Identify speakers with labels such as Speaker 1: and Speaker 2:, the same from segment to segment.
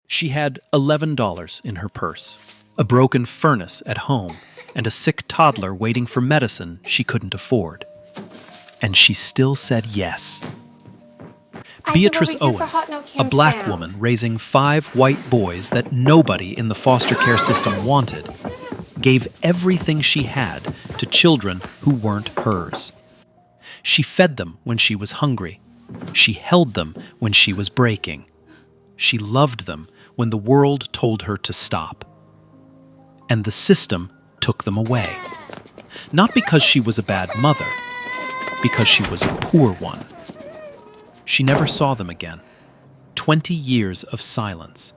Speaker 1: She had $11 in her purse, a broken furnace at home, and a sick toddler waiting for medicine she couldn't afford. And she still said yes. Beatrice Owens, a black woman raising 5 white boys that nobody in the foster care system wanted, gave everything she had to children who weren't hers. She fed them when she was hungry. She held them when she was breaking. She loved them when the world told her to stop. And the system took them away. Not because she was a bad mother, because she was a poor one. She never saw them again. 20 years of silence.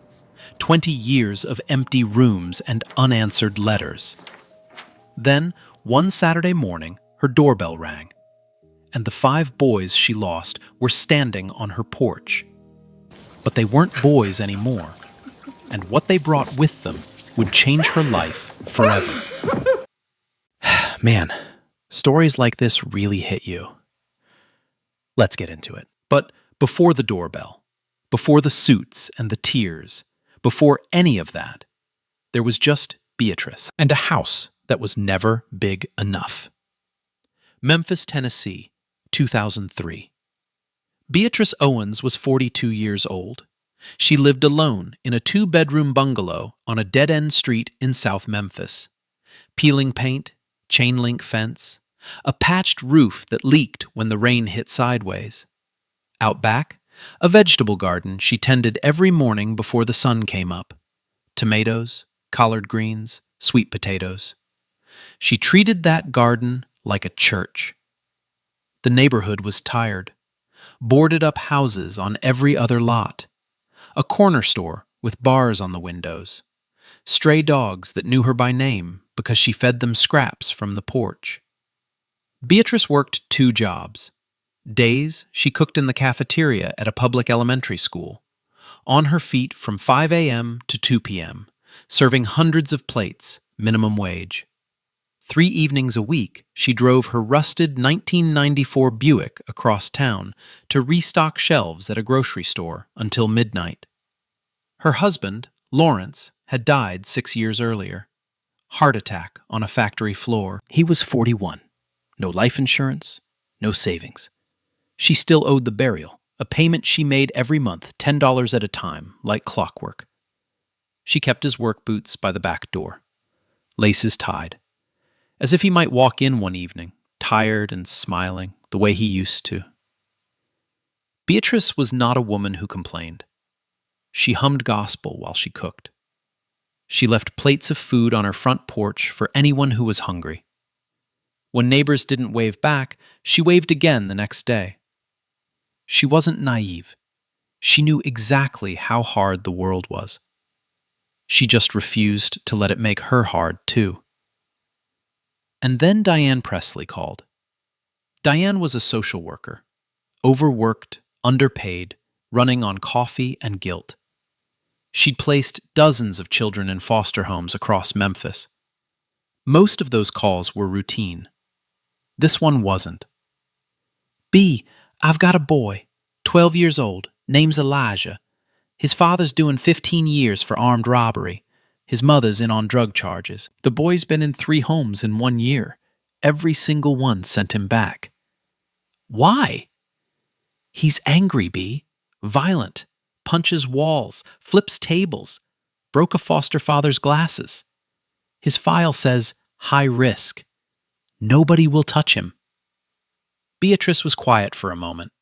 Speaker 1: 20 years of empty rooms and unanswered letters. Then, one Saturday morning, her doorbell rang, and the 5 boys she lost were standing on her porch. But they weren't boys anymore, and what they brought with them would change her life forever. Man, stories like this really hit you. Let's get into it. But before the doorbell, before the suits and the tears, before any of that, there was just Beatrice and a house that was never big enough. Memphis, Tennessee, 2003. Beatrice Owens was 42 years old. She lived alone in a 2-bedroom bungalow on a dead-end street in South Memphis. Peeling paint, chain-link fence, a patched roof that leaked when the rain hit sideways. Out back, a vegetable garden she tended every morning before the sun came up. Tomatoes, collard greens, sweet potatoes. She treated that garden like a church. The neighborhood was tired. Boarded-up houses on every other lot. A corner store with bars on the windows. Stray dogs that knew her by name because she fed them scraps from the porch. Beatrice worked 2 jobs. Days, she cooked in the cafeteria at a public elementary school. On her feet from 5 a.m. to 2 p.m., serving hundreds of plates, minimum wage. 3 evenings a week, she drove her rusted 1994 Buick across town to restock shelves at a grocery store until midnight. Her husband, Lawrence, had died 6 years earlier. Heart attack on a factory floor. He was 41. No life insurance, no savings. She still owed the burial, a payment she made every month, $10 at a time, like clockwork. She kept his work boots by the back door, laces tied, as if he might walk in one evening, tired and smiling, the way he used to. Beatrice was not a woman who complained. She hummed gospel while she cooked. She left plates of food on her front porch for anyone who was hungry. When neighbors didn't wave back, she waved again the next day. She wasn't naive. She knew exactly how hard the world was. She just refused to let it make her hard, too. And then Diane Presley called. Diane was a social worker, overworked, underpaid, running on coffee and guilt. She'd placed dozens of children in foster homes across Memphis. Most of those calls were routine. This one wasn't. "B, I've got a boy, 12 years old, name's Elijah. His father's doing 15 years for armed robbery. His mother's in on drug charges. The boy's been in 3 homes in 1 year. Every single one sent him back." "Why?" "He's angry, B. Violent. Punches walls, flips tables, broke a foster father's glasses. His file says high risk. Nobody will touch him." Beatrice was quiet for a moment.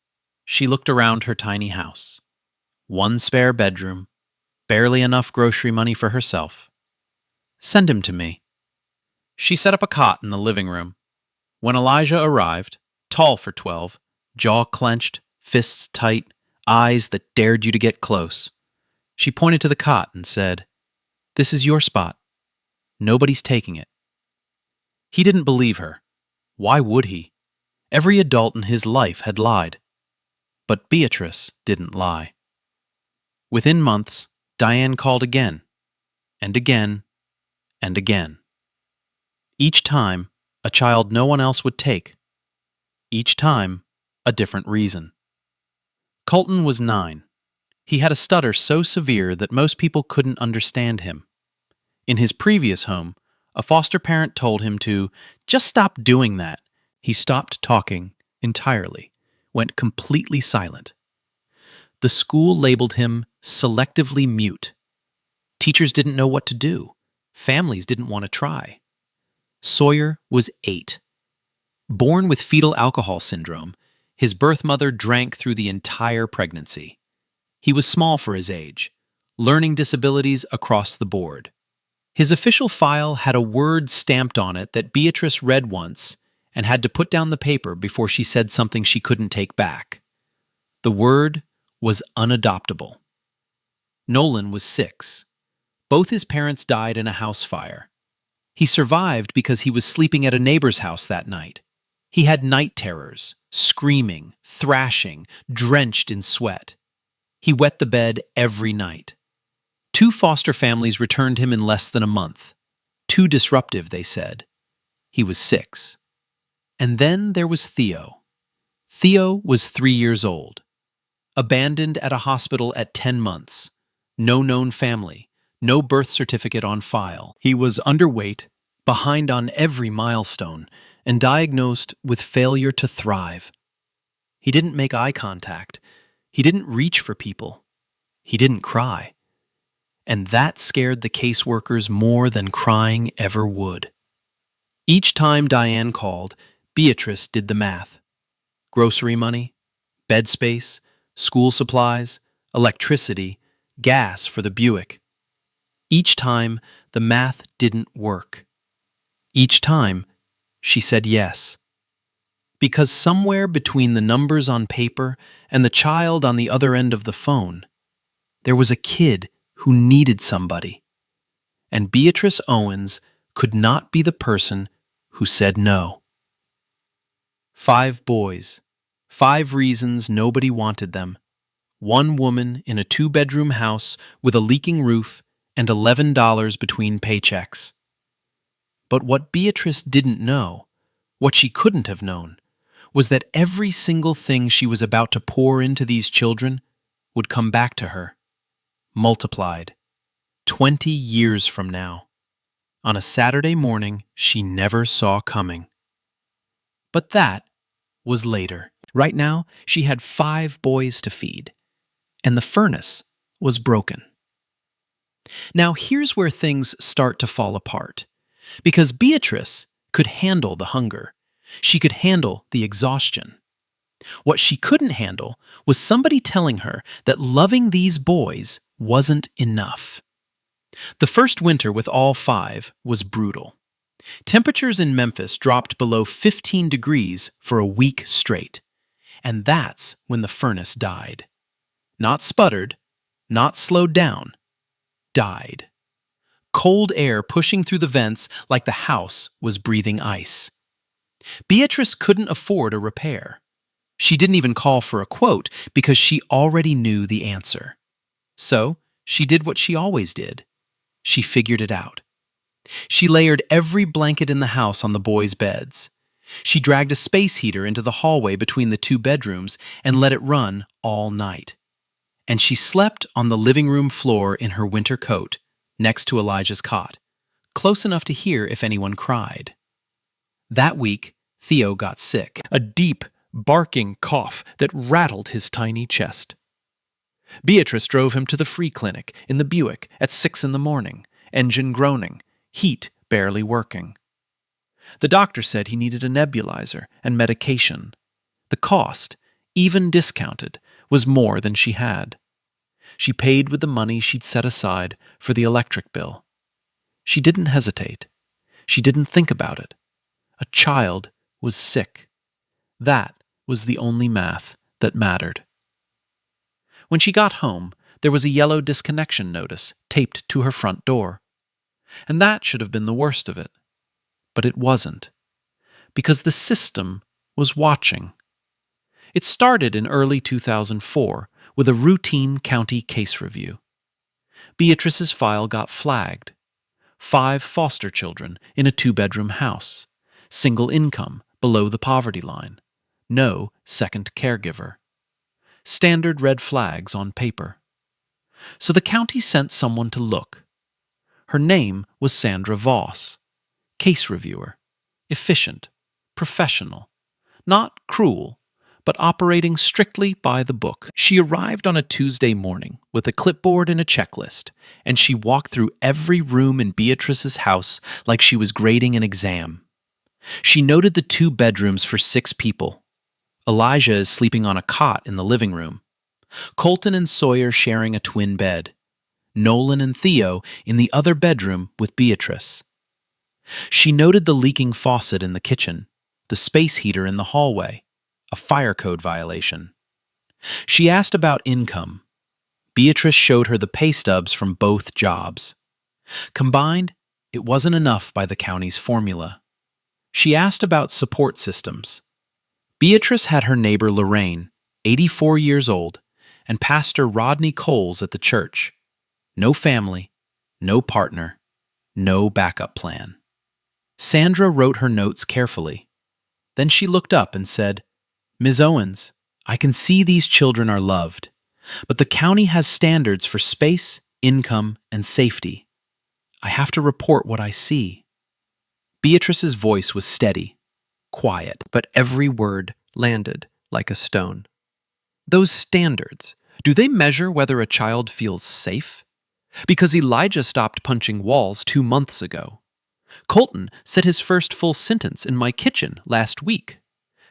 Speaker 1: She looked around her tiny house. 1 spare bedroom, barely enough grocery money for herself. "Send him to me." She set up a cot in the living room. When Elijah arrived, tall for 12, jaw clenched, fists tight, eyes that dared you to get close, she pointed to the cot and said, "This is your spot. Nobody's taking it." He didn't believe her. Why would he? Every adult in his life had lied. But Beatrice didn't lie. Within months, Diane called again, and again, and again. Each time, a child no one else would take. Each time, a different reason. Colton was 9. He had a stutter so severe that most people couldn't understand him. In his previous home, a foster parent told him to just stop doing that. He stopped talking entirely, went completely silent. The school labeled him selectively mute. Teachers didn't know what to do. Families didn't want to try. Sawyer was 8. Born with fetal alcohol syndrome, his birth mother drank through the entire pregnancy. He was small for his age, learning disabilities across the board. His official file had a word stamped on it that Beatrice read once and had to put down the paper before she said something she couldn't take back. The word was unadoptable. Nolan was 6. Both his parents died in a house fire. He survived because he was sleeping at a neighbor's house that night. He had night terrors, screaming, thrashing, drenched in sweat. He wet the bed every night. 2 foster families returned him in less than a month. Too disruptive, they said. He was 6. And then there was Theo. Theo was 3 years old. Abandoned at a hospital at 10 months. No known family. No birth certificate on file. He was underweight, behind on every milestone, and diagnosed with failure to thrive. He didn't make eye contact. He didn't reach for people. He didn't cry. And that scared the caseworkers more than crying ever would. Each time Diane called, Beatrice did the math. Grocery money, bed space, school supplies, electricity, gas for the Buick. Each time, the math didn't work. Each time, she said yes. Because somewhere between the numbers on paper and the child on the other end of the phone, there was a kid who needed somebody. And Beatrice Owens could not be the person who said no. 5 boys, 5 reasons nobody wanted them. 1 woman in a 2-bedroom house with a leaking roof and $11 between paychecks. But what Beatrice didn't know, what she couldn't have known, was that every single thing she was about to pour into these children would come back to her, multiplied, 20 years from now, on a Saturday morning she never saw coming. But that was later. Right now, she had 5 boys to feed, and the furnace was broken. Now here's where things start to fall apart, because Beatrice could handle the hunger. She could handle the exhaustion. What she couldn't handle was somebody telling her that loving these boys wasn't enough. The first winter with all 5 was brutal. Temperatures in Memphis dropped below 15 degrees for a week straight, and that's when the furnace died. Not sputtered, not slowed down, died. Cold air pushing through the vents like the house was breathing ice. Beatrice couldn't afford a repair. She didn't even call for a quote because she already knew the answer. So she did what she always did. She figured it out. She layered every blanket in the house on the boys' beds. She dragged a space heater into the hallway between the 2 bedrooms and let it run all night. And she slept on the living room floor in her winter coat, next to Elijah's cot, close enough to hear if anyone cried. That week, Theo got sick, a deep, barking cough that rattled his tiny chest. Beatrice drove him to the free clinic in the Buick at 6 in the morning, engine groaning, heat barely working. The doctor said he needed a nebulizer and medication. The cost, even discounted, was more than she had. She paid with the money she'd set aside for the electric bill. She didn't hesitate. She didn't think about it. A child was sick. That was the only math that mattered. When she got home, there was a yellow disconnection notice taped to her front door. And that should have been the worst of it. But it wasn't. Because the system was watching. It started in early 2004 with a routine county case review. Beatrice's file got flagged. 5 foster children in a 2-bedroom house. Single income below the poverty line. No second caregiver. Standard red flags on paper. So the county sent someone to look. Her name was Sandra Voss, case reviewer, efficient, professional, not cruel, but operating strictly by the book. She arrived on a Tuesday morning with a clipboard and a checklist, and she walked through every room in Beatrice's house like she was grading an exam. She noted the 2 bedrooms for 6 people. Elijah is sleeping on a cot in the living room. Colton and Sawyer sharing a twin bed. Nolan and Theo in the other bedroom with Beatrice. She noted the leaking faucet in the kitchen, the space heater in the hallway, a fire code violation. She asked about income. Beatrice showed her the pay stubs from both jobs. Combined, it wasn't enough by the county's formula. She asked about support systems. Beatrice had her neighbor Lorraine, 84 years old, and Pastor Rodney Coles at the church. No family, no partner, no backup plan. Sandra wrote her notes carefully. Then she looked up and said, "Ms. Owens, I can see these children are loved, but the county has standards for space, income, and safety. I have to report what I see." Beatrice's voice was steady, quiet, but every word landed like a stone. "Those standards, do they measure whether a child feels safe? Because Elijah stopped punching walls 2 months ago. Colton said his first full sentence in my kitchen last week.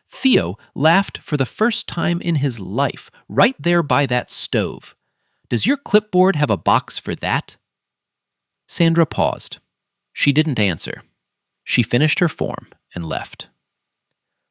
Speaker 1: Theo laughed for the first time in his life right there by that stove. Does your clipboard have a box for that?" Sandra paused. She didn't answer. She finished her form and left.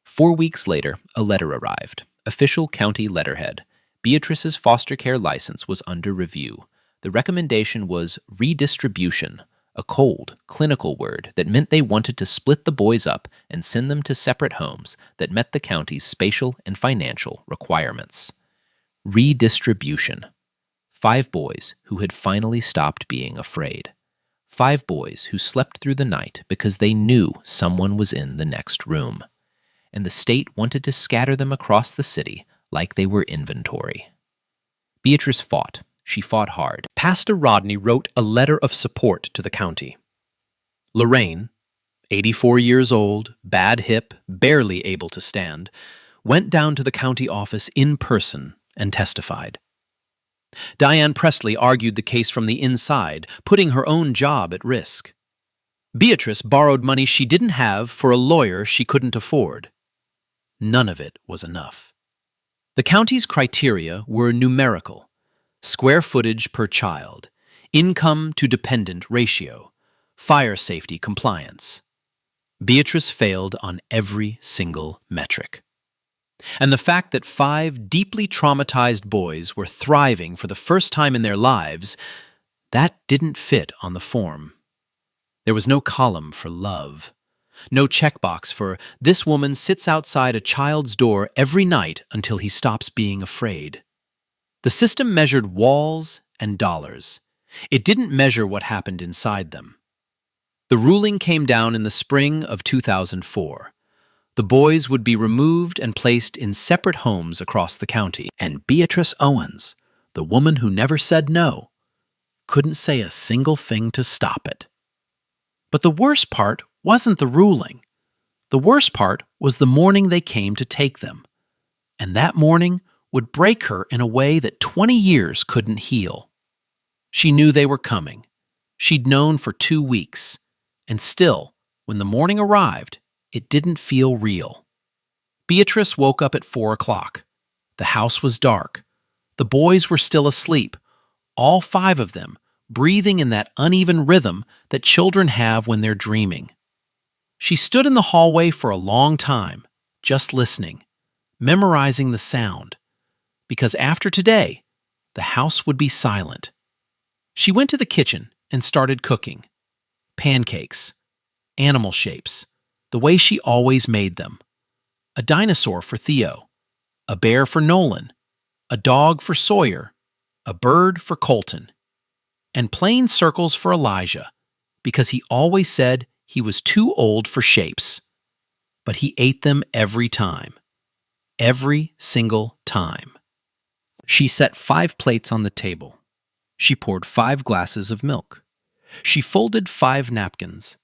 Speaker 1: 4 weeks later, a letter arrived. Official county letterhead. Beatrice's foster care license was under review. The recommendation was redistribution, a cold, clinical word that meant they wanted to split the boys up and send them to separate homes that met the county's spatial and financial requirements. Redistribution. 5 boys who had finally stopped being afraid. 5 boys who slept through the night because they knew someone was in the next room. And the state wanted to scatter them across the city like they were inventory. Beatrice fought. She fought hard. Pastor Rodney wrote a letter of support to the county. Lorraine, 84 years old, bad hip, barely able to stand, went down to the county office in person and testified. Diane Presley argued the case from the inside, putting her own job at risk. Beatrice borrowed money she didn't have for a lawyer she couldn't afford. None of it was enough. The county's criteria were numerical: square footage per child, income to dependent ratio, fire safety compliance. Beatrice failed on every single metric. And the fact that 5 deeply traumatized boys were thriving for the first time in their lives, that didn't fit on the form. There was no column for love. No checkbox for "this woman sits outside a child's door every night until he stops being afraid." The system measured walls and dollars. It didn't measure what happened inside them. The ruling came down in the spring of 2004. The boys would be removed and placed in separate homes across the county. And Beatrice Owens, the woman who never said no, couldn't say a single thing to stop it. But the worst part wasn't the ruling. The worst part was the morning they came to take them. And that morning would break her in a way that 20 years couldn't heal. She knew they were coming. She'd known for 2 weeks. And still, when the morning arrived, it didn't feel real. Beatrice woke up at 4 o'clock. The house was dark. The boys were still asleep, all 5 of them, breathing in that uneven rhythm that children have when they're dreaming. She stood in the hallway for a long time, just listening, memorizing the sound, because after today, the house would be silent. She went to the kitchen and started cooking. Pancakes, animal shapes, the way she always made them. A dinosaur for Theo, a bear for Nolan, a dog for Sawyer, a bird for Colton, and plain circles for Elijah, because he always said he was too old for shapes. But he ate them every time. Every single time. She set 5 plates on the table. She poured 5 glasses of milk. She folded 5 napkins.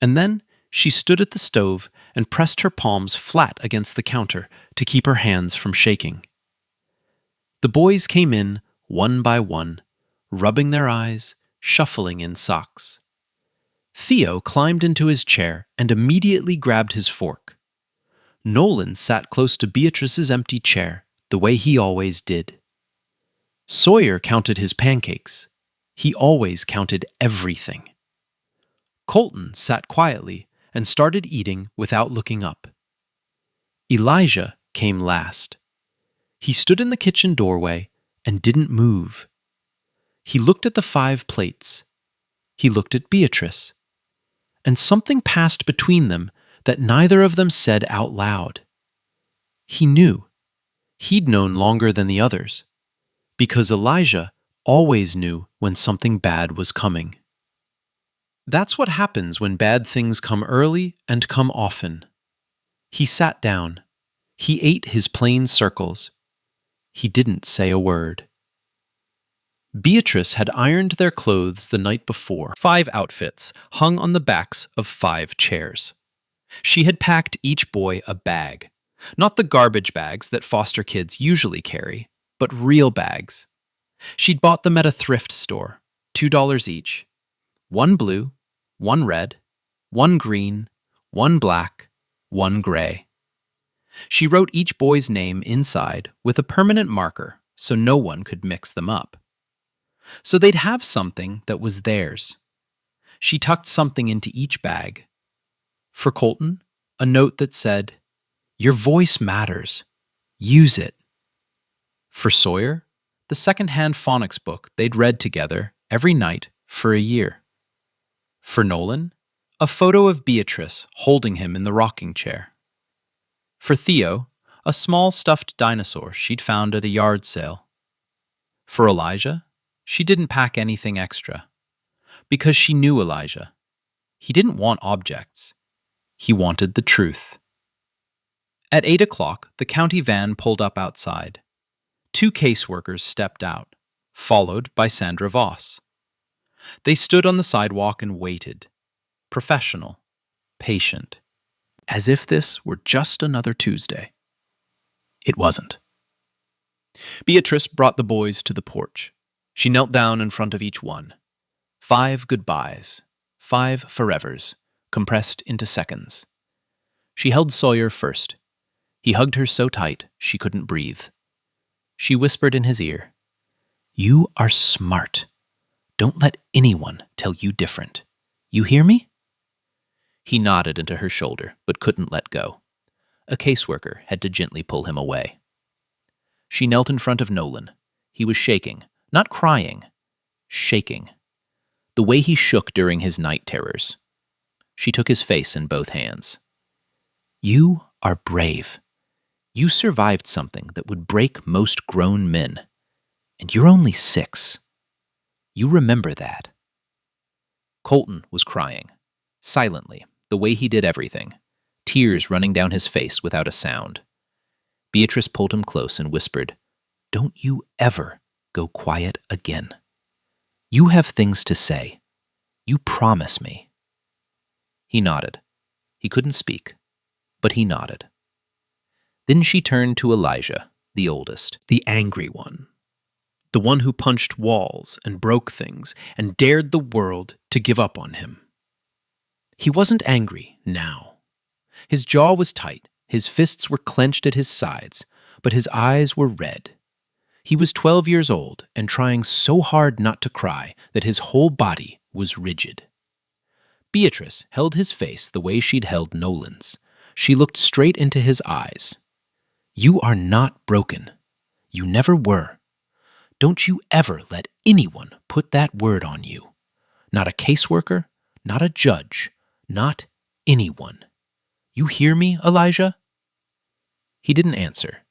Speaker 1: And then she stood at the stove and pressed her palms flat against the counter to keep her hands from shaking. The boys came in, one by one, rubbing their eyes, shuffling in socks. Theo climbed into his chair and immediately grabbed his fork. Nolan sat close to Beatrice's empty chair, the way he always did. Sawyer counted his pancakes. He always counted everything. Colton sat quietly and started eating without looking up. Elijah came last. He stood in the kitchen doorway and didn't move. He looked at the 5 plates. He looked at Beatrice. And something passed between them that neither of them said out loud. He knew. He'd known longer than the others, because Elijah always knew when something bad was coming. That's what happens when bad things come early and come often. He sat down. He ate his plain circles. He didn't say a word. Beatrice had ironed their clothes the night before. 5 outfits hung on the backs of 5 chairs. She had packed each boy a bag, not the garbage bags that foster kids usually carry, but real bags. She'd bought them at a thrift store, $2 each. 1 blue, 1 red, 1 green, 1 black, 1 gray. She wrote each boy's name inside with a permanent marker so no one could mix them up. So they'd have something that was theirs. She tucked something into each bag. For Colton, a note that said, "Your voice matters. Use it." For Sawyer, the second-hand phonics book they'd read together every night for a year. For Nolan, a photo of Beatrice holding him in the rocking chair. For Theo, a small stuffed dinosaur she'd found at a yard sale. For Elijah, she didn't pack anything extra, because she knew Elijah. He didn't want objects. He wanted the truth. At 8 o'clock, the county van pulled up outside. 2 caseworkers stepped out, followed by Sandra Voss. They stood on the sidewalk and waited, professional, patient, as if this were just another Tuesday. It wasn't. Beatrice brought the boys to the porch. She knelt down in front of each one. 5 goodbyes, 5 forevers, compressed into seconds. She held Sawyer first. He hugged her so tight she couldn't breathe. She whispered in his ear, "You are smart. Don't let anyone tell you different. You hear me?" He nodded into her shoulder, but couldn't let go. A caseworker had to gently pull him away. She knelt in front of Nolan. He was shaking, not crying, shaking. The way he shook during his night terrors. She took his face in both hands. "You are brave. You survived something that would break most grown men. And you're only 6. You remember that." Colton was crying, silently, the way he did everything, tears running down his face without a sound. Beatrice pulled him close and whispered, "Don't you ever go quiet again. You have things to say. You promise me." He nodded. He couldn't speak, but he nodded. Then she turned to Elijah, the oldest, the angry one. The one who punched walls and broke things and dared the world to give up on him. He wasn't angry now. His jaw was tight, his fists were clenched at his sides, but his eyes were red. He was 12 years old and trying so hard not to cry that his whole body was rigid. Beatrice held his face the way she'd held Nolan's. She looked straight into his eyes. "You are not broken. You never were. Don't you ever let anyone put that word on you. Not a caseworker, not a judge, not anyone. You hear me, Elijah?" He didn't answer.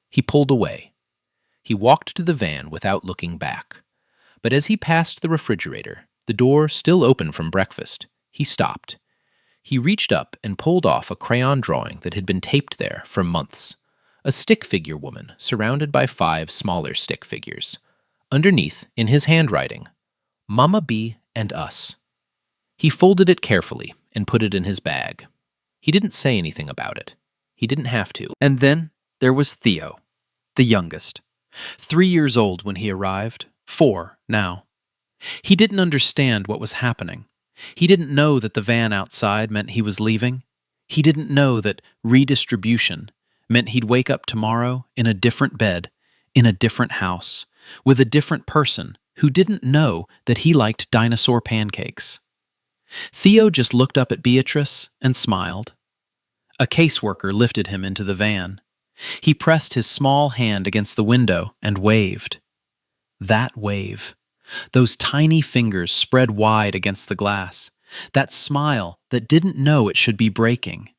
Speaker 1: He pulled away. He walked to the van without looking back. But as he passed the refrigerator, the door still open from breakfast, he stopped. He reached up and pulled off a crayon drawing that had been taped there for months. A stick figure woman surrounded by 5 smaller stick figures.
Speaker 2: Underneath, in his handwriting, Mama B and Us. He folded it carefully and put it in his bag. He didn't say anything about it. He didn't have to.
Speaker 1: And then there was Theo, the youngest. 3 years old when he arrived, 4 now. He didn't understand what was happening. He didn't know that the van outside meant he was leaving. He didn't know that redistribution meant he'd wake up tomorrow in a different bed, in a different house, with a different person who didn't know that he liked dinosaur pancakes. Theo just looked up at Beatrice and smiled. A caseworker lifted him into the van. He pressed his small hand against the window and waved. That wave. Those tiny fingers spread wide against the glass. That smile that didn't know it should be breaking.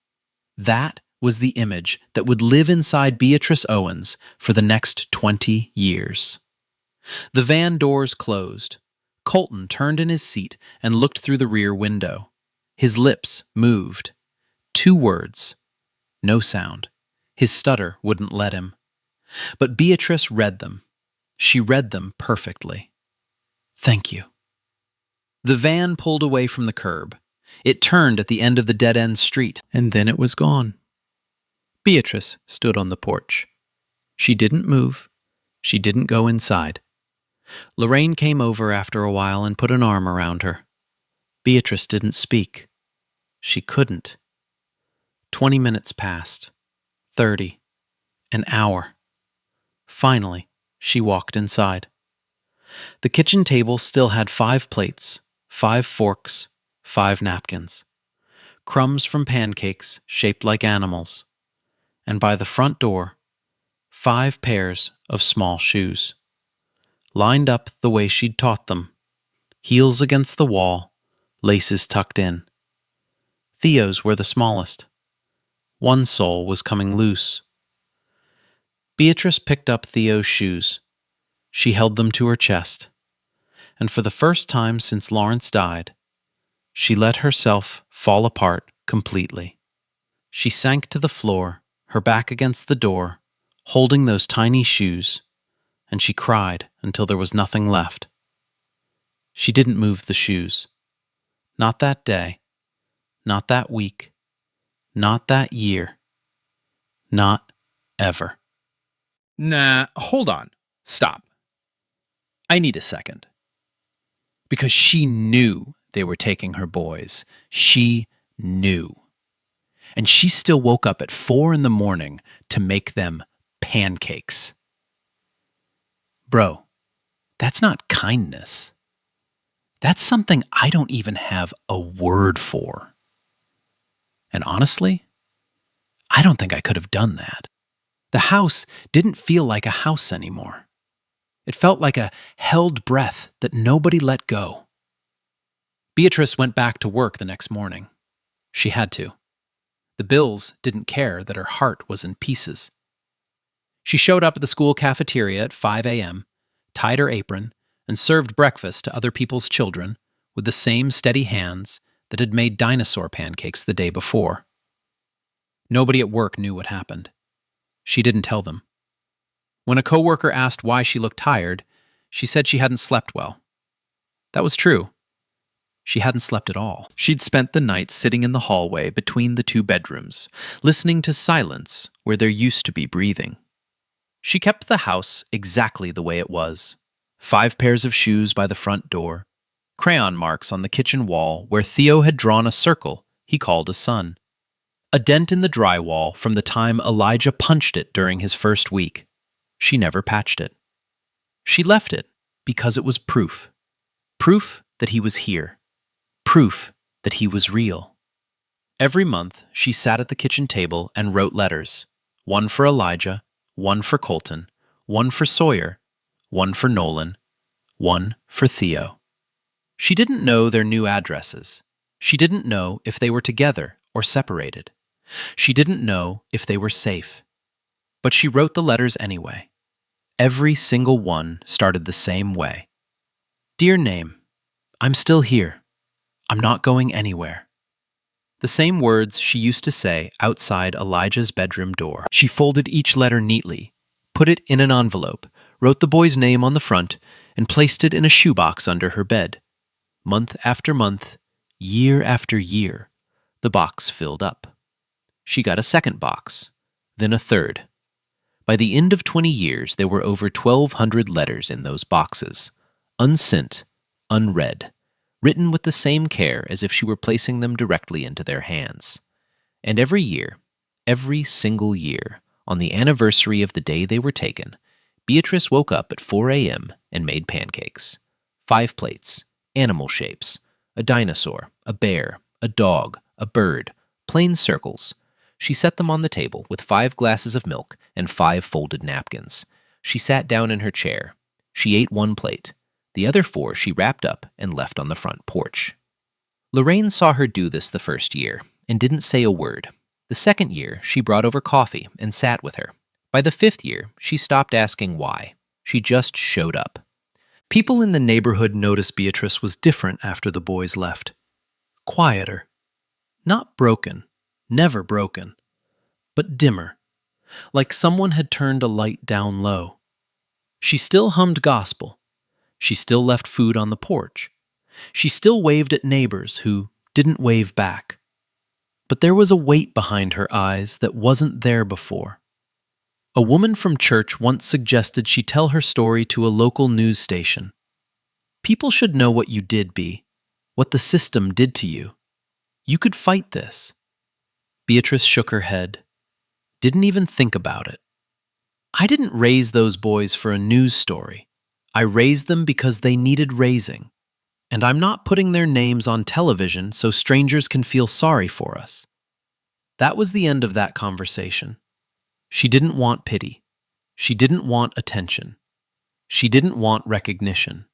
Speaker 1: That was the image that would live inside Beatrice Owens for the next 20 years. The van doors closed. Colton turned in his seat and looked through the rear window. His lips moved. 2 words. No sound. His stutter wouldn't let him. But Beatrice read them. She read them perfectly. Thank you. The van pulled away from the curb. It turned at the end of the dead-end street, and then it was gone. Beatrice stood on the porch. She didn't move. She didn't go inside. Lorraine came over after a while and put an arm around her. Beatrice didn't speak. She couldn't. 20 minutes passed. 30. An hour. Finally, she walked inside. The kitchen table still had 5 plates, 5 forks, 5 napkins, crumbs from pancakes shaped like animals, and by the front door, 5 pairs of small shoes, lined up the way she'd taught them, heels against the wall, laces tucked in. Theo's were the smallest. One sole was coming loose. Beatrice picked up Theo's shoes. She held them to her chest, and for the first time since Lawrence died, she let herself fall apart completely. She sank to the floor, her back against the door, holding those tiny shoes, and she cried until there was nothing left. She didn't move the shoes. Not that day, not that week, not that year, not ever.
Speaker 3: Nah, hold on. Stop. I need a second. Because she knew they were taking her boys. She knew. And she still woke up at 4 in the morning to make them pancakes. Bro, that's not kindness. That's something I don't even have a word for. And honestly, I don't think I could have done that. The house didn't feel like a house anymore. It felt like a held breath that nobody let go. Beatrice went back to work the next morning. She had to. The Bills didn't care that her heart was in pieces. She showed up at the school cafeteria at 5 a.m., tied her apron, and served breakfast to other people's children with the same steady hands that had made dinosaur pancakes the day before. Nobody at work knew what happened. She didn't tell them. When a coworker asked why she looked tired, she said she hadn't slept well. That was true. She hadn't slept at all. She'd spent the night sitting in the hallway between the 2 bedrooms, listening to silence where there used to be breathing. She kept the house exactly the way it was. 5 pairs of shoes by the front door, crayon marks on the kitchen wall where Theo had drawn a circle he called a sun, a dent in the drywall from the time Elijah punched it during his first week. She never patched it. She left it because it was proof. Proof that he was here. Proof that he was real. Every month, she sat at the kitchen table and wrote letters. One for Elijah, one for Colton, one for Sawyer, one for Nolan, one for Theo. She didn't know their new addresses. She didn't know if they were together or separated. She didn't know if they were safe. But she wrote the letters anyway. Every single one started the same way. Dear Name, I'm still here. I'm not going anywhere. The same words she used to say outside Elijah's bedroom door. She folded each letter neatly, put it in an envelope,
Speaker 2: wrote the boy's name on the front, and placed it in a shoebox under her bed. Month after month, year after year, the box filled up. She got a second box, then a third. By the end of 20 years, there were over 1,200 letters in those boxes, unsent, unread, written with the same care as if she were placing them directly into their hands. And every year, every single year, on the anniversary of the day they were taken, Beatrice woke up at 4 a.m. and made pancakes. 5 plates, animal shapes, a dinosaur, a bear, a dog, a bird, plain circles. She set them on the table with 5 glasses of milk and 5 folded napkins. She sat down in her chair. She ate 1 plate. The other 4 she wrapped up and left on the front porch. Lorraine saw her do this the first year and didn't say a word. The second year, she brought over coffee and sat with her. By the 5th year, she stopped asking why. She just showed up.
Speaker 1: People in the neighborhood noticed Beatrice was different after the boys left. Quieter. Not broken. Never broken. But dimmer. Like someone had turned a light down low. She still hummed gospel. She still left food on the porch. She still waved at neighbors who didn't wave back. But there was a weight behind her eyes that wasn't there before. A woman from church once suggested she tell her story to a local news station. People should know what you did, Bea, what the system did to you. You could fight this. Beatrice shook her head. Didn't even think about it. I didn't raise those boys for a news story. I raised them because they needed raising. And I'm not putting their names on television so strangers can feel sorry for us. That was the end of that conversation. She didn't want pity. She didn't want attention. She didn't want recognition.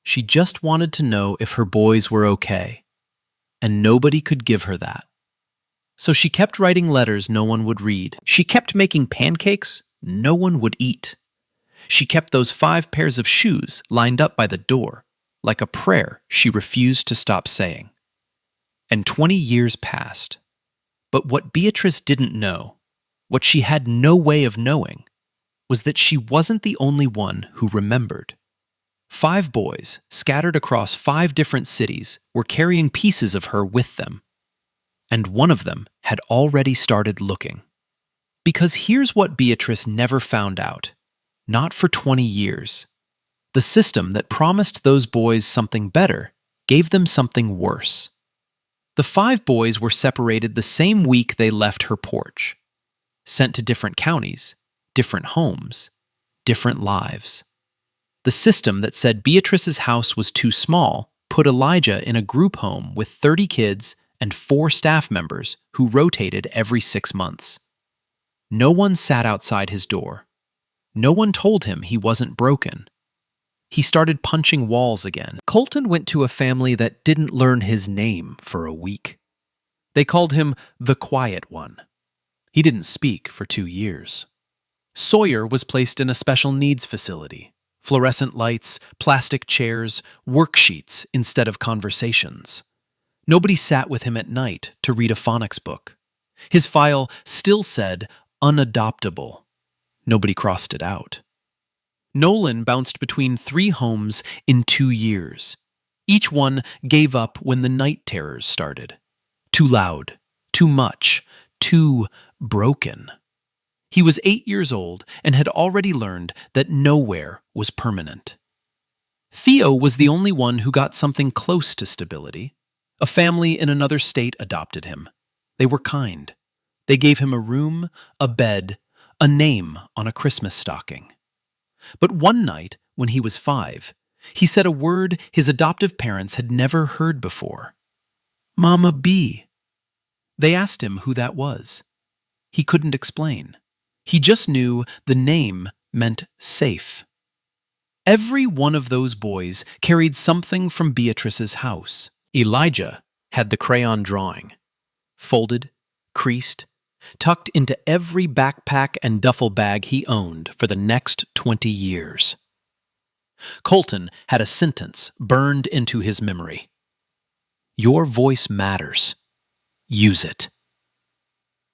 Speaker 1: She just wanted to know if her boys were okay. And nobody could give her that. So she kept writing letters no one would read. She kept making pancakes no one would eat. She kept those 5 pairs of shoes lined up by the door, like a prayer she refused to stop saying. And 20 years passed. But what Beatrice didn't know, what she had no way of knowing, was that she wasn't the only one who remembered. 5 boys, scattered across 5 different cities, were carrying pieces of her with them. And one of them had already started looking. Because here's what Beatrice never found out, not for 20 years. The system that promised those boys something better gave them something worse. The 5 boys were separated the same week they left her porch, sent to different counties, different homes, different lives. The system that said Beatrice's house was too small put Elijah in a group home with 30 kids and 4 staff members who rotated every 6 months. No one sat outside his door. No one told him he wasn't broken. He started punching walls again. Colton went to a family that didn't learn his name for a week. They called him the Quiet One. He didn't speak for 2 years. Sawyer was placed in a special needs facility. Fluorescent lights, plastic chairs, worksheets instead of conversations. Nobody sat with him at night to read a phonics book. His file still said unadoptable. Nobody crossed it out. Nolan bounced between 3 homes in 2 years. Each one gave up when the night terrors started. Too loud, too much, too broken. He was 8 years old and had already learned that nowhere was permanent. Theo was the only one who got something close to stability. A family in another state adopted him. They were kind. They gave him a room, a bed, a name on a Christmas stocking. But one night, when he was 5, he said a word his adoptive parents had never heard before. Mama Bea. They asked him who that was. He couldn't explain. He just knew the name meant safe. Every one of those boys carried something from Beatrice's house. Elijah had the crayon drawing, folded, creased, tucked into every backpack and duffel bag he owned for the next 20 years. Colton had a sentence burned into his memory. Your voice matters. Use it.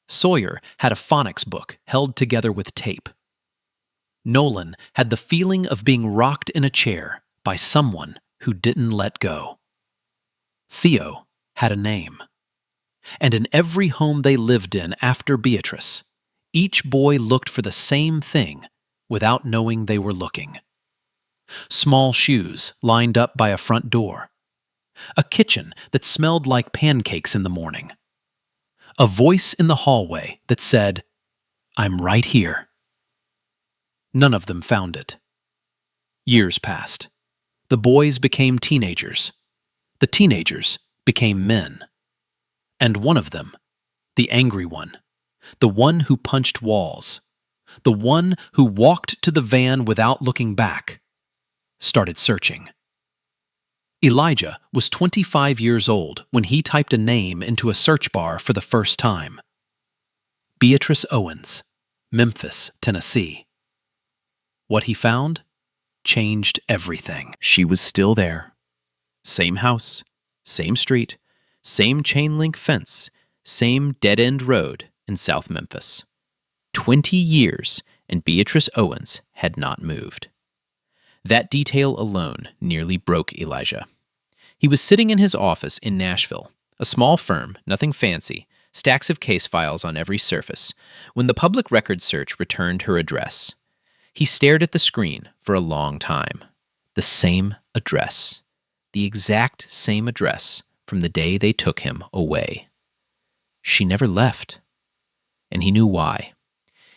Speaker 1: Sawyer had a phonics book held together with tape.
Speaker 3: Nolan had the feeling of being rocked in a chair by someone who didn't let go. Theo had a name. And in every home they lived in after Beatrice, each boy looked for the same thing without knowing they were looking. Small shoes lined up by a front door. A kitchen that smelled like pancakes in the morning. A voice in the hallway that said, "I'm right here." None of them found it. Years passed. The boys became teenagers. The teenagers became men. And one of them, the angry one, the one who punched walls, the one who walked to the van without looking back, started searching. Elijah was 25 years old when he typed a name into a search bar for the first time. Beatrice Owens, Memphis, Tennessee. What he found changed everything.
Speaker 2: She was still there. Same house, same street, same chain-link fence, same dead-end road in South Memphis. 20 years, and Beatrice Owens had not moved. That detail alone nearly broke Elijah. He was sitting in his office in Nashville, a small firm, nothing fancy, stacks of case files on every surface, when the public records search returned her address. He stared at the screen for a long time. The same address. The exact same address from the day they took him away. She never left. And he knew why.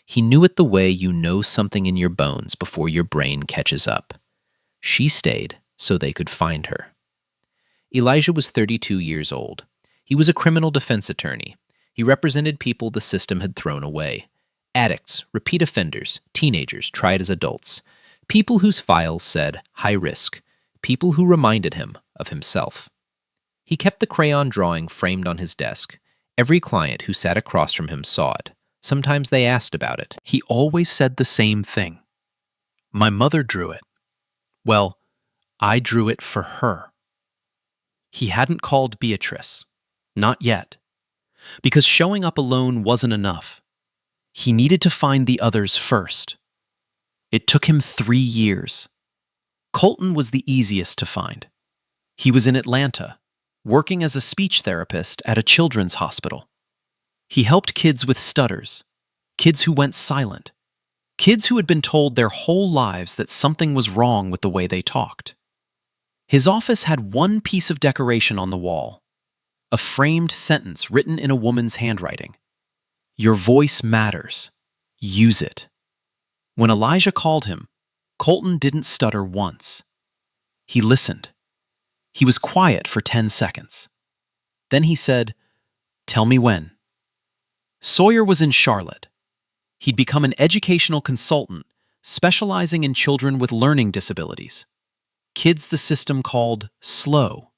Speaker 2: He knew it the way you know something in your bones before your brain catches up. She stayed so they could find her. Elijah was 32 years old. He was a criminal defense attorney. He represented people the system had thrown away. Addicts, repeat offenders, teenagers tried as adults. People whose files said high risk. People who reminded him of himself. He kept the crayon drawing framed on his desk. Every client who sat across from him saw it. Sometimes they asked about it.
Speaker 3: He always said the same thing. My mother drew it. Well, I drew it for her. He hadn't called Beatrice. Not yet. Because showing up alone wasn't enough. He needed to find the others first. It took him 3 years. Colton was the easiest to find. He was in Atlanta, working as a speech therapist at a children's hospital. He helped kids with stutters, kids who went silent, kids who had been told their whole lives that something was wrong with the way they talked. His office had one piece of decoration on the wall, a framed sentence written in a woman's handwriting. Your voice matters. Use it. When Elijah called him, Colton didn't stutter once. He listened. He was quiet for 10 seconds. Then he said, "Tell me when." Sawyer was in Charlotte. He'd become an educational consultant, specializing in children with learning disabilities. Kids the system called slow.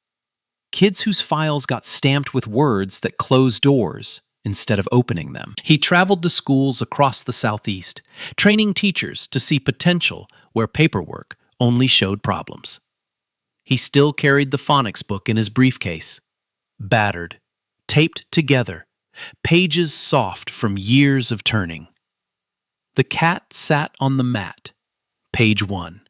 Speaker 3: Kids whose files got stamped with words that closed doors instead of opening them. He traveled to schools across the Southeast, training teachers to see potential where paperwork only showed problems. He still carried the phonics book in his briefcase, battered, taped together, pages soft from years of turning. The cat sat on the mat, page 1.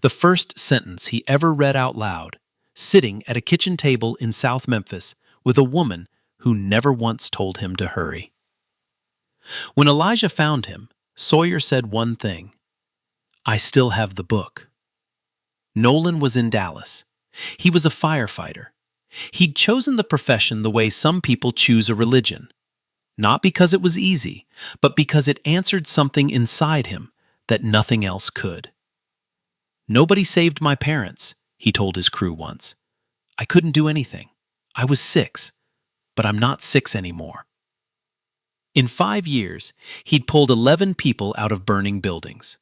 Speaker 3: The first sentence he ever read out loud, sitting at a kitchen table in South Memphis with a woman who never once told him to hurry. When Elijah found him, Sawyer said one thing: "I still have the book." Nolan was in Dallas. He was a firefighter. He'd chosen the profession the way some people choose a religion, not because it was easy, but because it answered something inside him that nothing else could. "Nobody saved my parents," he told his crew once. "I couldn't do anything. I was 6, but I'm not 6 anymore." In 5 years, he'd pulled 11 people out of burning buildings.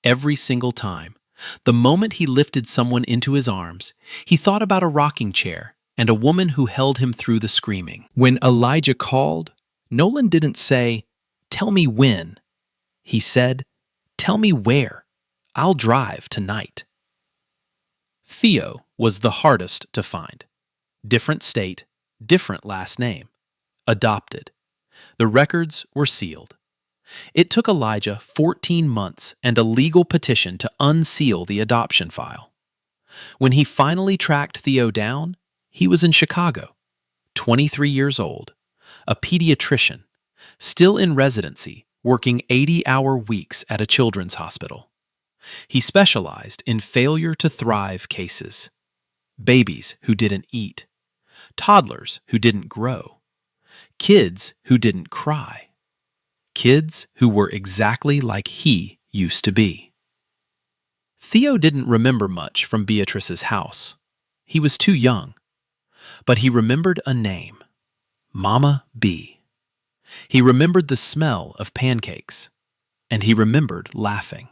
Speaker 3: Every single time, the moment he lifted someone into his arms, he thought about a rocking chair and a woman who held him through the screaming. When Elijah called, Nolan didn't say, "Tell me when." He said, "Tell me where. I'll drive tonight." Theo was the hardest to find. Different state, different last name. Adopted. The records were sealed.
Speaker 1: It took Elijah 14 months and a legal petition to unseal the adoption file. When he finally tracked Theo down, he was in Chicago, 23 years old, a pediatrician, still in residency, working 80-hour weeks at a children's hospital. He specialized in failure to thrive cases, babies who didn't eat, toddlers who didn't grow, kids who didn't cry, kids who were exactly like he used to be. Theo didn't remember much from Beatrice's house. He was too young. But he remembered a name, Mama B. He remembered the smell of pancakes, and he remembered laughing.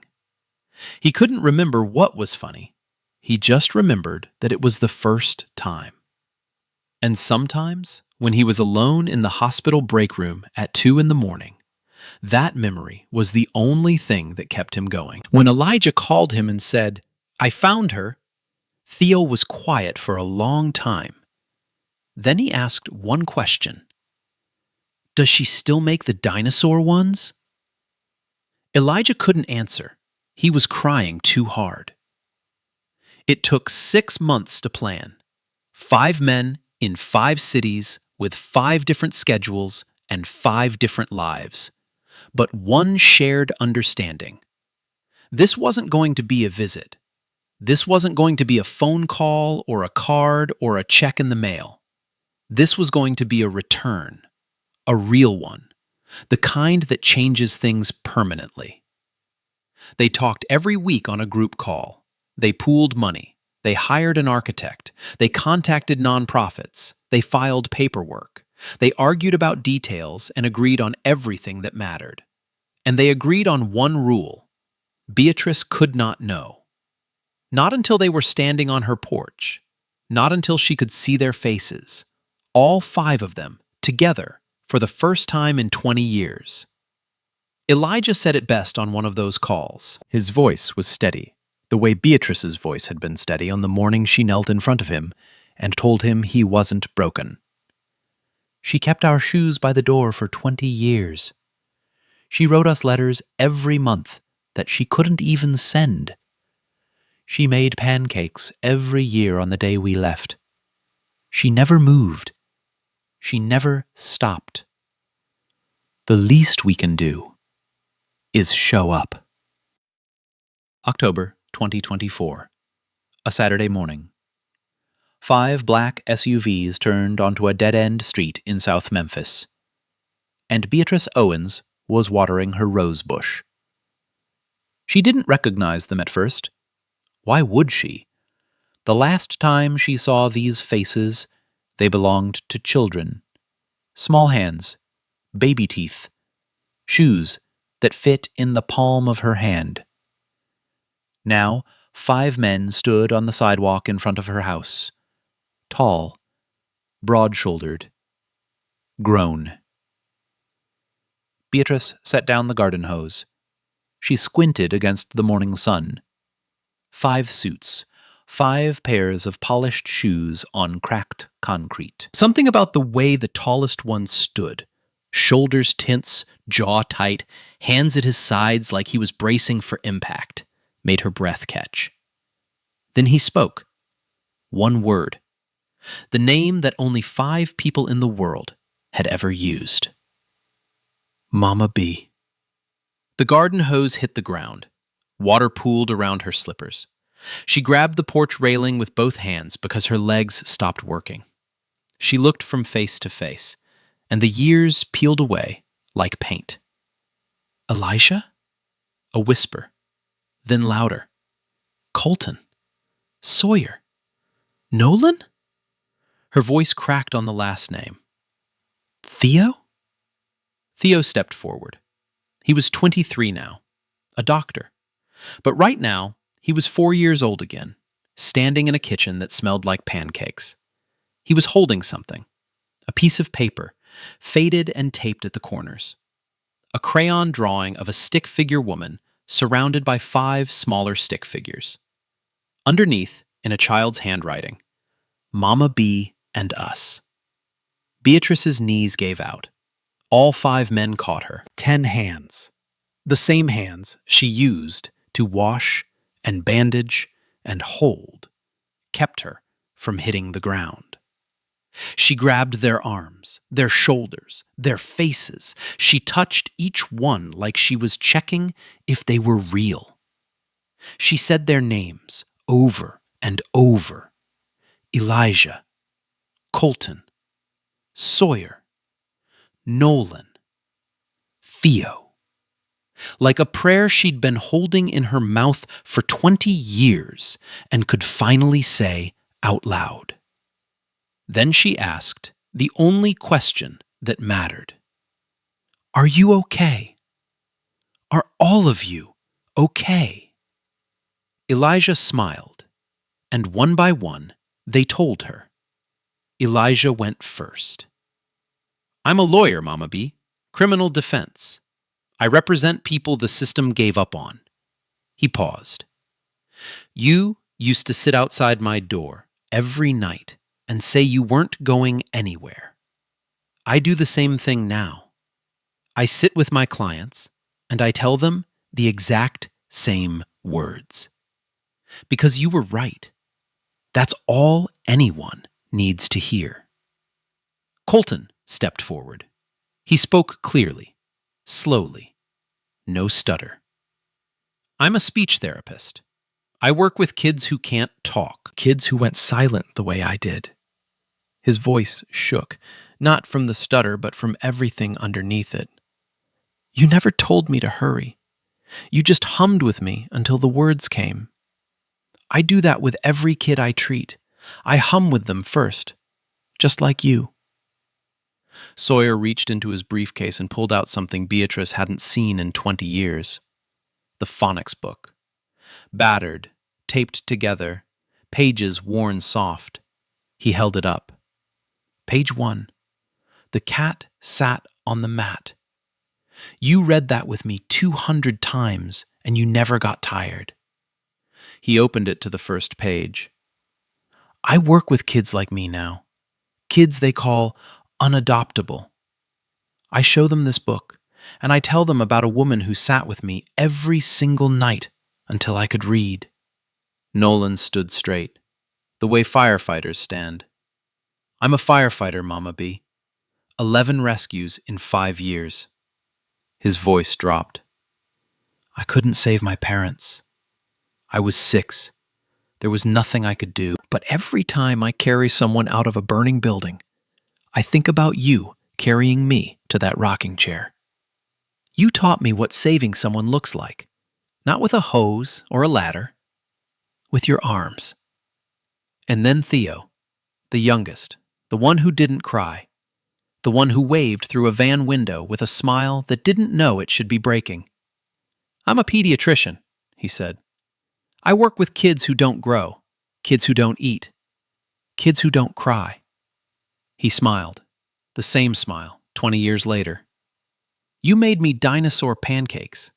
Speaker 1: He couldn't remember what was funny. He just remembered that it was the first time. And sometimes, when he was alone in the hospital break room at 2 in the morning, that memory was the only thing that kept him going. When Elijah called him and said, "I found her," Theo was quiet for a long time. Then he asked one question. "Does she still make the dinosaur ones?" Elijah couldn't answer. He was crying too hard. It took 6 months to plan. 5 men in 5 cities with 5 different schedules and 5 different lives, but one shared understanding. This wasn't going to be a visit. This wasn't going to be a phone call or a card or a check in the mail. This was going to be a return, a real one, the kind that changes things permanently. They talked every week on a group call. They pooled money. They hired an architect. They contacted nonprofits. They filed paperwork. They argued about details and agreed on everything that mattered. And they agreed on one rule: Beatrice could not know. Not until they were standing on her porch. Not until she could see their faces. All 5 of them, together, for the first time in 20 years. Elijah said it best on one of those calls.
Speaker 2: His voice was steady, the way Beatrice's voice had been steady on the morning she knelt in front of him and told him he wasn't broken. She kept our shoes by the door for 20 years. She wrote us letters every month that she couldn't even send. She made pancakes every year on the day we left. She never moved. She never stopped. The least we can do is show up.
Speaker 1: October 2024. A Saturday morning. 5 black SUVs turned onto a dead-end street in South Memphis, and Beatrice Owens was watering her rose bush. She didn't recognize them at first. Why would she? The last time she saw these faces, they belonged to children. Small hands, baby teeth, shoes that fit in the palm of her hand. Now, 5 men stood on the sidewalk in front of her house. Tall, broad-shouldered, grown. Beatrice set down the garden hose. She squinted against the morning sun. 5 suits, 5 pairs of polished shoes on cracked concrete. Something about the way the tallest one stood, shoulders tense, jaw tight, hands at his sides like he was bracing for impact, made her breath catch. Then he spoke. One word. The name that only 5 people in the world had ever used. Mama B. The garden hose hit the ground. Water pooled around her slippers. She grabbed the porch railing with both hands because her legs stopped working. She looked from face to face, and the years peeled away like paint. Elisha? A whisper. Then louder. Colton. Sawyer. Nolan? Her voice cracked on the last name. Theo? Theo stepped forward. He was 23 now, a doctor. But right now, he was 4 years old again, standing in a kitchen that smelled like pancakes. He was holding something, a piece of paper, faded and taped at the corners. A crayon drawing of a stick figure woman surrounded by 5 smaller stick figures. Underneath, in a child's handwriting, Mama B and us. Beatrice's knees gave out. All 5 men caught her. 10 hands. The same hands she used to wash and bandage and hold kept her from hitting the ground. She grabbed their arms, their shoulders, their faces. She touched each one like she was checking if they were real. She said their names over and over. Elijah, Colton, Sawyer, Nolan, Theo. Like a prayer she'd been holding in her mouth for 20 years and could finally say out loud. Then she asked the only question that mattered. Are you okay? Are all of you okay? Elijah smiled, and one by one, they told her. Elijah went first. I'm a lawyer, Mama B. Criminal defense. I represent people the system gave up on. He paused. You used to sit outside my door every night and say you weren't going anywhere. I do the same thing now. I sit with my clients and I tell them the exact same words. Because you were right. That's all anyone needs to hear. Colton stepped forward. He spoke clearly, slowly, no stutter. I'm a speech therapist. I work with kids who can't talk, kids who went silent the way I did. His voice shook, not from the stutter, but from everything underneath it. You never told me to hurry. You just hummed with me until the words came. I do that with every kid I treat. I hum with them first, just like you. Sawyer reached into his briefcase and pulled out something Beatrice hadn't seen in 20 years. The phonics book. Battered, taped together, pages worn soft. He held it up. Page 1. The cat sat on the mat. You read that with me 200 times, and you never got tired. He opened it to the first page. I work with kids like me now. Kids they call unadoptable. I show them this book, and I tell them about a woman who sat with me every single night until I could read. Nolan stood straight, the way firefighters stand. I'm a firefighter, Mama B. 11 rescues in 5 years. His voice dropped. I couldn't save my parents. I was 6. There was nothing I could do. But every time I carry someone out of a burning building, I think about you carrying me to that rocking chair. You taught me what saving someone looks like, not with a hose or a ladder, with your arms. And then Theo, the youngest, the one who didn't cry, the one who waved through a van window with a smile that didn't know it should be breaking. I'm a pediatrician, he said. I work with kids who don't grow, kids who don't eat, kids who don't cry. He smiled, the same smile, 20 years later. You made me dinosaur pancakes,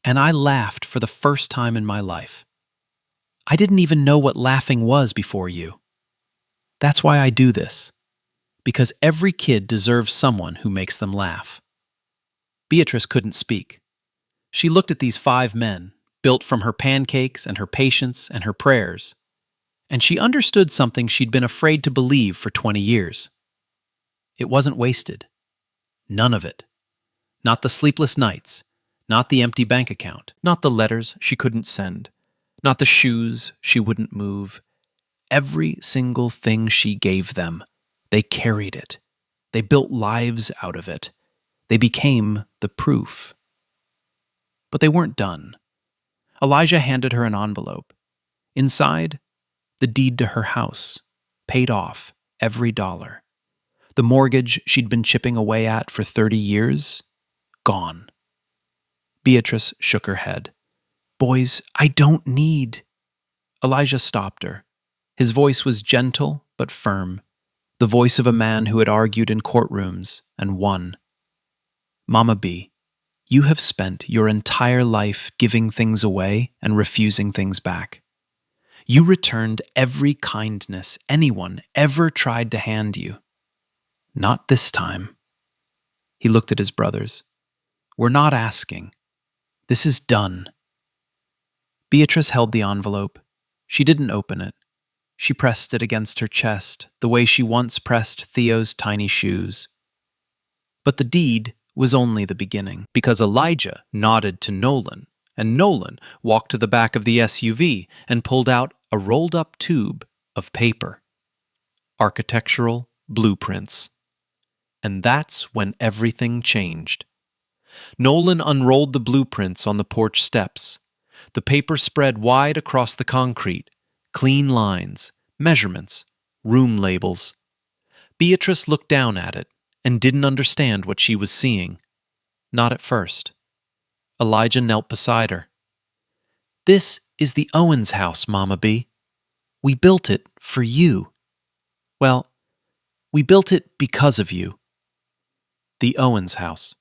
Speaker 1: and I laughed for the first time in my life. I didn't even know what laughing was before you. That's why I do this, because every kid deserves someone who makes them laugh. Beatrice couldn't speak. She looked at these 5 men, built from her pancakes and her patience and her prayers, and she understood something she'd been afraid to believe for 20 years. It wasn't wasted. None of it. Not the sleepless nights, not the empty bank account, not the letters she couldn't send, not the shoes she wouldn't move. Every single thing she gave them, they carried it. They built lives out of it. They became the proof. But they weren't done. Elijah handed her an envelope. Inside, the deed to her house, paid off every dollar. The mortgage she'd been chipping away at for 30 years, gone. Beatrice shook her head. Boys, I don't need. Elijah stopped her. His voice was gentle but firm, the voice of a man who had argued in courtrooms and won. Mama B, you have spent your entire life giving things away and refusing things back. You returned every kindness anyone ever tried to hand you. Not this time.
Speaker 3: He looked at his brothers. "We're not asking. This is done." Beatrice held the envelope. She didn't open it. She pressed it against her chest, the way she once pressed Theo's tiny shoes. But the deed was only the beginning, because Elijah nodded to Nolan, and Nolan walked to the back of the SUV and pulled out a rolled-up tube of paper. Architectural blueprints. And that's when everything changed. Nolan unrolled the blueprints on the porch steps. The paper spread wide across the concrete, clean lines, measurements, room labels. Beatrice looked down at it and didn't understand what she was seeing. Not at first. Elijah knelt beside her. "This is the Owens house, Mama B. We built it for you. Well, we built it because of you." The Owens house.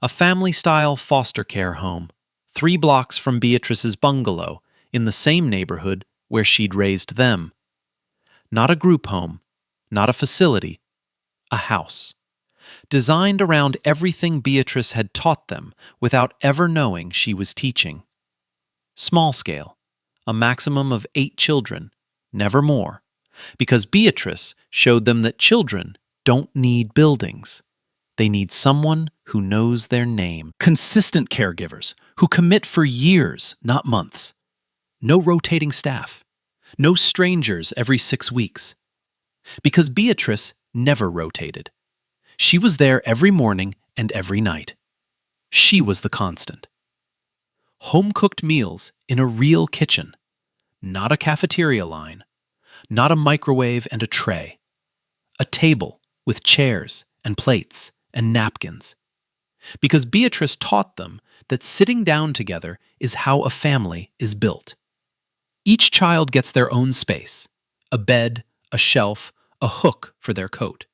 Speaker 3: A family-style foster care home, 3 blocks from Beatrice's bungalow, in the same neighborhood where she'd raised them. Not a group home, not a facility, a house. Designed around everything Beatrice had taught them without ever knowing she was teaching. Small scale, a maximum of 8 children, never more, because Beatrice showed them that children don't need buildings. They need someone who knows their name. Consistent caregivers who commit for years, not months. No rotating staff. No strangers every 6 weeks. Because Beatrice never rotated. She was there every morning and every night. She was the constant. Home-cooked meals in a real kitchen. Not a cafeteria line. Not a microwave and a tray. A table with chairs and plates and napkins. Because Beatrice taught them that sitting down together is how a family is built. Each child gets their own space, a bed, a shelf, a hook for their coat.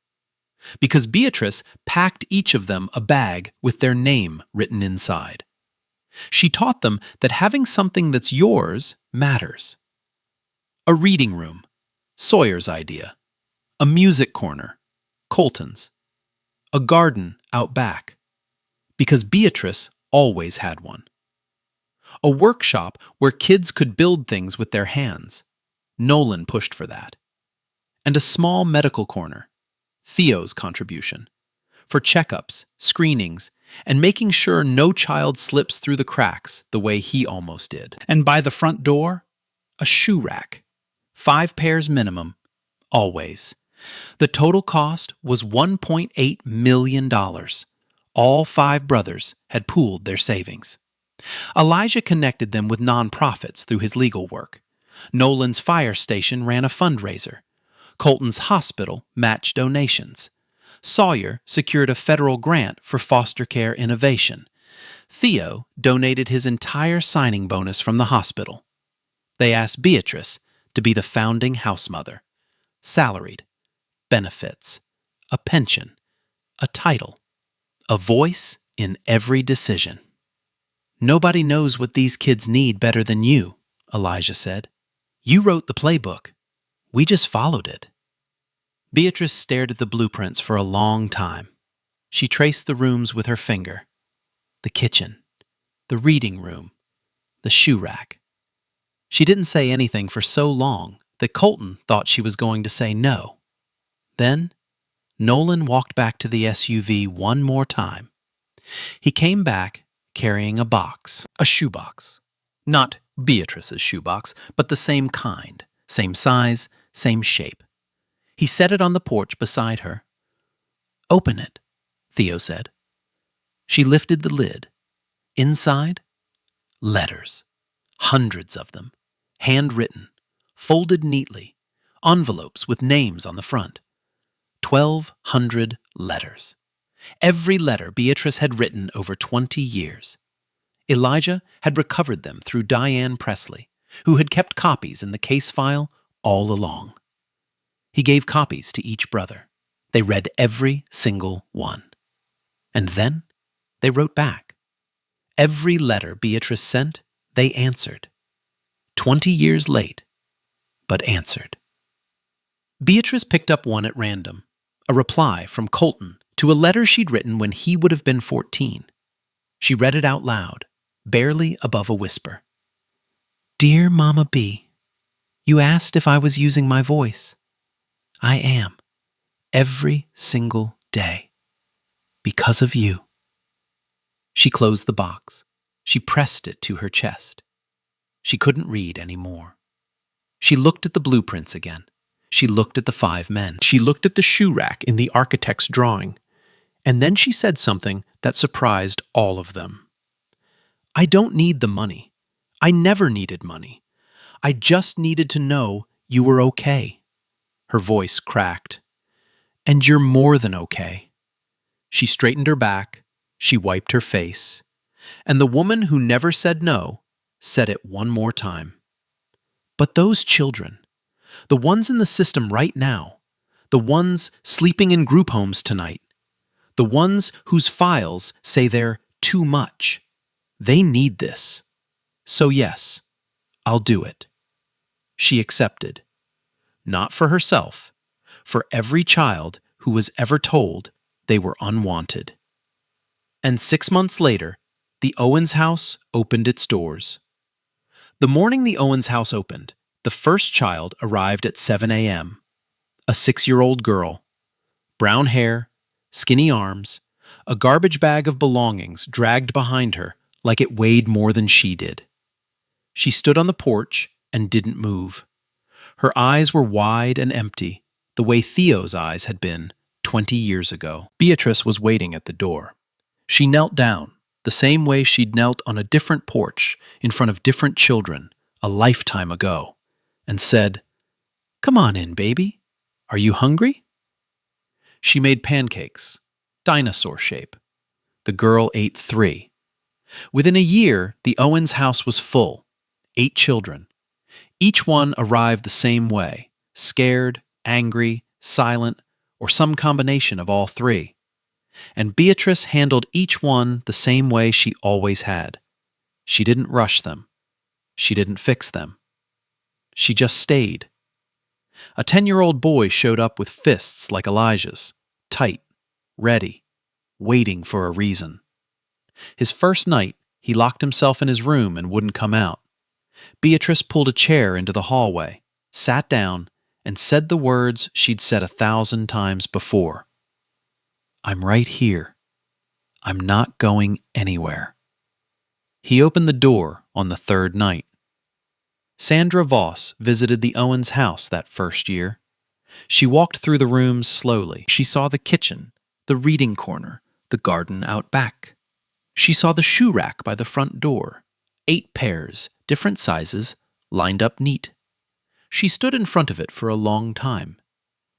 Speaker 3: Because Beatrice packed each of them a bag with their name written inside. She taught them that having something that's yours matters. A reading room, Sawyer's idea. A music corner, Colton's. A garden out back, because Beatrice always had one. A workshop where kids could build things with their hands. Nolan pushed for that. And a small medical corner, Theo's contribution, for checkups, screenings, and making sure no child slips through the cracks the way he almost did. And by the front door, a shoe rack. 5 pairs minimum, always. The total cost was $1.8 million. All 5 brothers had pooled their savings. Elijah connected them with nonprofits through his legal work. Nolan's fire station ran a fundraiser. Colton's hospital matched donations. Sawyer secured a federal grant for foster care innovation. Theo donated his entire signing bonus from the hospital. They asked Beatrice to be the founding house mother. Salaried. Benefits. A pension. A title. A voice in every decision. "Nobody knows what these kids need better than you," Elijah said. "You wrote the playbook. We just followed it." Beatrice stared at the blueprints for a long time. She traced the rooms with her finger. The kitchen, the reading room, the shoe rack. She didn't say anything for so long that Colton thought she was going to say no. Then, Nolan walked back to the SUV one more time. He came back carrying a box. A shoebox. Not Beatrice's shoebox, but the same kind, same size, same shape. He set it on the porch beside her. "Open it," Theo said. She lifted the lid. Inside, letters. Hundreds of them. Handwritten. Folded neatly. Envelopes with names on the front. 1,200 letters. Every letter Beatrice had written over 20 years. Elijah had recovered them through Diane Presley, who had kept copies in the case file all along. He gave copies to each brother. They read every single one. And then they wrote back. Every letter Beatrice sent, they answered. 20 years late, but answered. Beatrice picked up one at random, a reply from Colton to to a letter she'd written when he would have been 14. She read it out loud, barely above a whisper. Dear Mama B, you asked if I was using my voice. I am. Every single day. Because of you. She closed the box. She pressed it to her chest. She couldn't read any more. She looked at the blueprints again. She looked at the 5 men. She looked at the shoe rack in the architect's drawing. And then she said something that surprised all of them. I don't need the money. I never needed money. I just needed to know you were okay. Her voice cracked. And you're more than okay. She straightened her back. She wiped her face. And the woman who never said no said it one more time. But those children, the ones in the system right now, the ones sleeping in group homes tonight, the ones whose files say they're too much, they need this. So yes, I'll do it. She accepted. Not for herself, for every child who was ever told they were unwanted. And 6 months later, the Owens house opened its doors. The morning the Owens house opened, the first child arrived at 7 a.m. A 6-year-old girl. Brown hair, skinny arms, a garbage bag of belongings dragged behind her like it weighed more than she did. She stood on the porch and didn't move. Her eyes were wide and empty, the way Theo's eyes had been 20 years ago. Beatrice was waiting at the door. She knelt down, the same way she'd knelt on a different porch in front of different children a lifetime ago, and said, Come on in, baby. Are you hungry? She made pancakes, dinosaur shape. The girl ate 3. Within a year, the Owens house was full, 8 children. Each one arrived the same way, scared, angry, silent, or some combination of all 3. And Beatrice handled each one the same way she always had. She didn't rush them. She didn't fix them. She just stayed. A 10-year-old boy showed up with fists like Elijah's, tight, ready, waiting for a reason. His first night, he locked himself in his room and wouldn't come out. Beatrice pulled a chair into the hallway, sat down, and said the words she'd said 1,000 times before. I'm right here. I'm not going anywhere. He opened the door on the 3rd night. Sandra Voss visited the Owens house that first year. She walked through the rooms slowly. She saw the kitchen, the reading corner, the garden out back. She saw the shoe rack by the front door, 8 pairs, different sizes, lined up neat. She stood in front of it for a long time.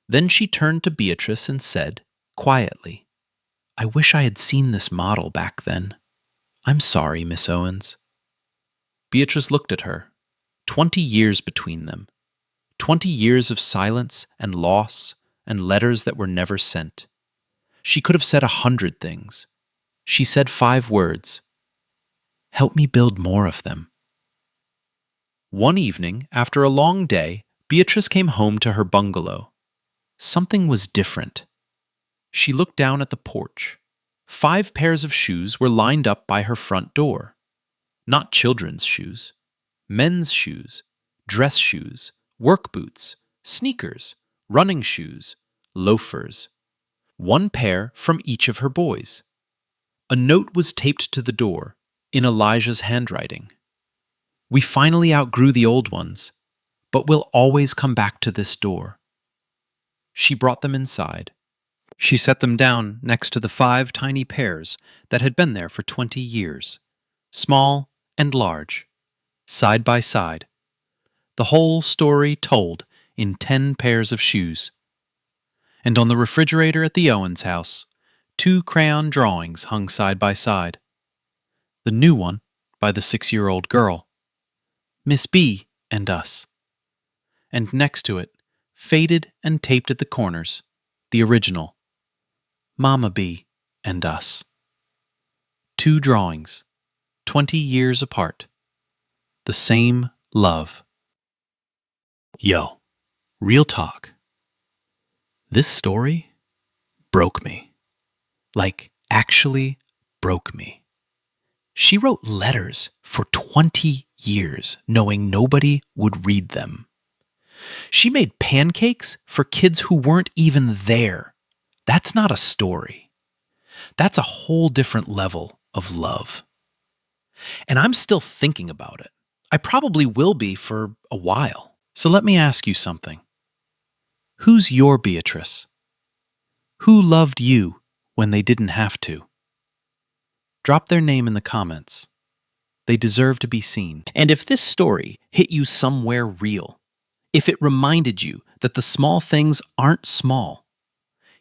Speaker 3: Then she turned to Beatrice and said, quietly, I wish I had seen this model back then. I'm sorry, Miss Owens. Beatrice looked at her. 20 years between them. 20 years of silence and loss and letters that were never sent. She could have said 100 things. She said 5 words. Help me build more of them. One evening, after a long day, Beatrice came home to her bungalow. Something was different. She looked down at the porch. 5 pairs of shoes were lined up by her front door. Not children's shoes. Men's shoes, dress shoes, work boots, sneakers, running shoes, loafers. 1 pair from each of her boys. A note was taped to the door, in Elijah's handwriting. We finally outgrew the old ones, but we'll always come back to this door. She brought them inside. She set them down next to the 5 tiny pairs that had been there for 20 years, small and large, side by side. The whole story told in 10 pairs of shoes. And on the refrigerator at the Owens house, 2 crayon drawings hung side by side. The new one by the 6-year-old girl, Miss B and us. And next to it, faded and taped at the corners, the original, Mama B and us. 2 drawings, 20 years apart. The same love. Yo, real talk. This story broke me. Like, actually broke me. She wrote letters for 20 years, knowing nobody would read them. She made pancakes for kids who weren't even there. That's not a story. That's a whole different level of love. And I'm still thinking about it. I probably will be for a while. So let me ask you something. Who's your Beatrice? Who loved you when they didn't have to? Drop their name in the comments. They deserve to be seen. And if this story hit you somewhere real, if it reminded you that the small things aren't small,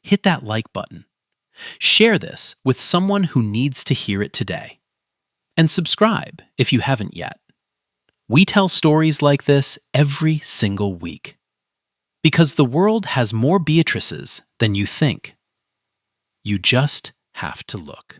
Speaker 3: hit that like button. Share this with someone who needs to hear it today. And subscribe if you haven't yet. We tell stories like this every single week. Because the world has more Beatrices than you think. You just have to look.